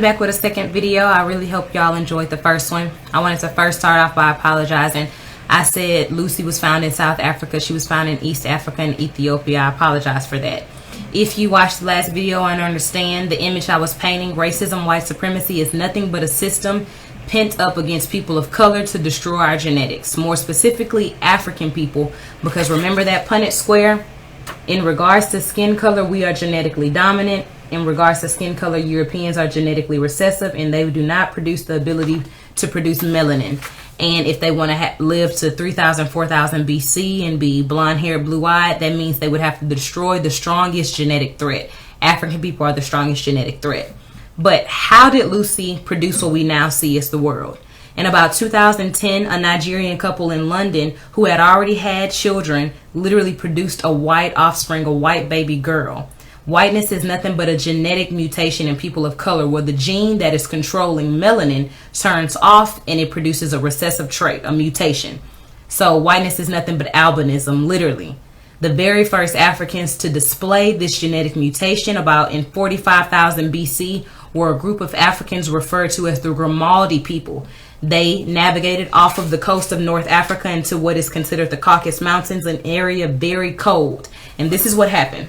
coming back with a second video. I really hope y'all enjoyed the first one. I wanted to first start off by apologizing. I said Lucy was found in South Africa. She was found in East Africa and Ethiopia. I apologize for that. If you watched the last video and understand the image I was painting, racism, white supremacy is nothing but a system pent up against people of color to destroy our genetics, more specifically African people, because remember that Punnett square? In regards to skin color, we are genetically dominant. In regards to skin color, Europeans are genetically recessive, and they do not produce the ability to produce melanin. And if they want to live to 3,000, 4,000 BC and be blonde-haired, blue-eyed, that means they would have to destroy the strongest genetic threat. African people are the strongest genetic threat. But how did Lucy produce what we now see as the world? In about 2010, a Nigerian couple in London who had already had children literally produced a white offspring, a white baby girl. Whiteness is nothing but a genetic mutation in people of color where the gene that is controlling melanin turns off and it produces a recessive trait, a mutation. So whiteness is nothing but albinism, literally. The very first Africans to display this genetic mutation about in 45,000 BC were a group of Africans referred to as the Grimaldi people. They navigated off of the coast of North Africa into what is considered the Caucasus Mountains, an area very cold. And this is what happened.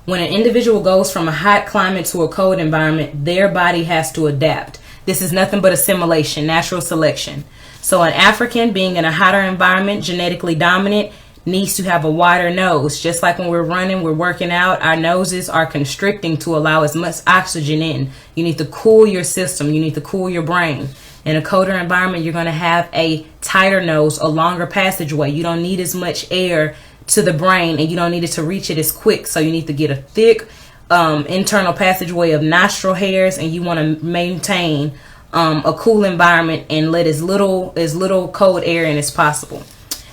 When an individual goes from a hot climate to a cold environment, their body has to adapt. This is nothing but assimilation, natural selection. So an African being in a hotter environment, genetically dominant, needs to have a wider nose. Just like when we're running, we're working out, our noses are constricting to allow as much oxygen in. You need to cool your system. You need to cool your brain. In a colder environment, you're going to have a tighter nose, a longer passageway. You don't need as much air to the brain, and you don't need it to reach it as quick. So you need to get a thick internal passageway of nostril hairs, and you want to maintain a cool environment and let as little cold air in as possible.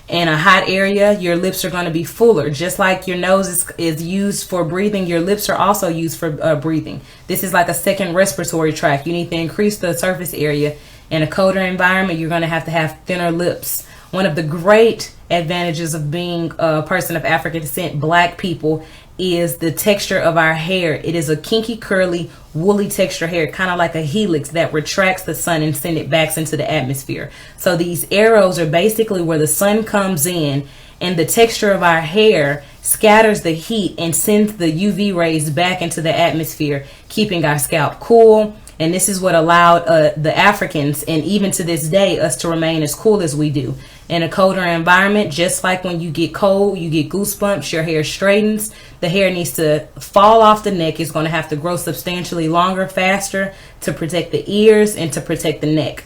In a hot area, your lips are going to be fuller. Just like your nose is used for breathing, your lips are also used for breathing. This is like a second respiratory tract. You need to increase the surface area. In a colder environment, you're going to have thinner lips. One of the great advantages of being a person of African descent, black people, is the texture of our hair. It is a kinky, curly, woolly texture hair, kind of like a helix that retracts the sun and sends it back into the atmosphere. So these arrows are basically where the sun comes in, and the texture of our hair scatters the heat and sends the UV rays back into the atmosphere, keeping our scalp cool. And this is what allowed the Africans, and even to this day, us to remain as cool as we do. In a colder environment, just like when you get cold, you get goosebumps, your hair straightens. The hair needs to fall off the neck. It's going to have to grow substantially longer, faster, to protect the ears and to protect the neck.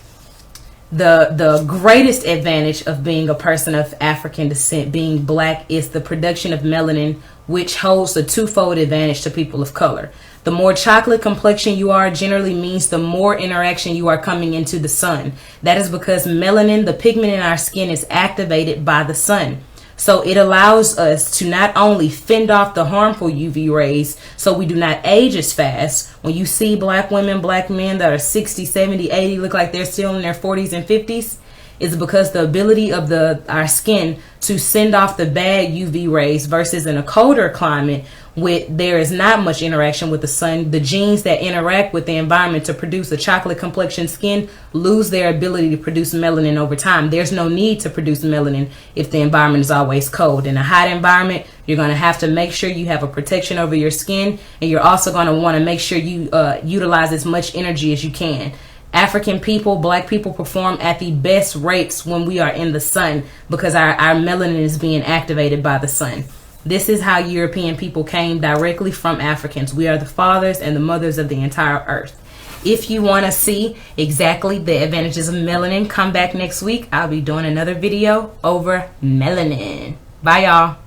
The greatest advantage of being a person of African descent, being black, is the production of melanin, which holds a twofold advantage to people of color. The more chocolate complexion you are generally means the more interaction you are coming into the sun. That is because melanin, the pigment in our skin, is activated by the sun. So it allows us to not only fend off the harmful UV rays so we do not age as fast. When you see black women, black men that are 60, 70, 80, look like they're still in their 40s and 50s, is because the ability of our skin to send off the bad UV rays, versus in a colder climate there is not much interaction with the sun. The genes that interact with the environment to produce a chocolate complexion skin lose their ability to produce melanin over time. There's no need to produce melanin if the environment is always cold. In a hot environment, you're going to have to make sure you have a protection over your skin, and you're also going to want to make sure you utilize as much energy as you can. African people, black people, perform at the best rates when we are in the sun because our melanin is being activated by the sun. This is how European people came directly from Africans. We are the fathers and the mothers of the entire earth. If you want to see exactly the advantages of melanin, come back next week. I'll be doing another video over melanin. Bye, y'all.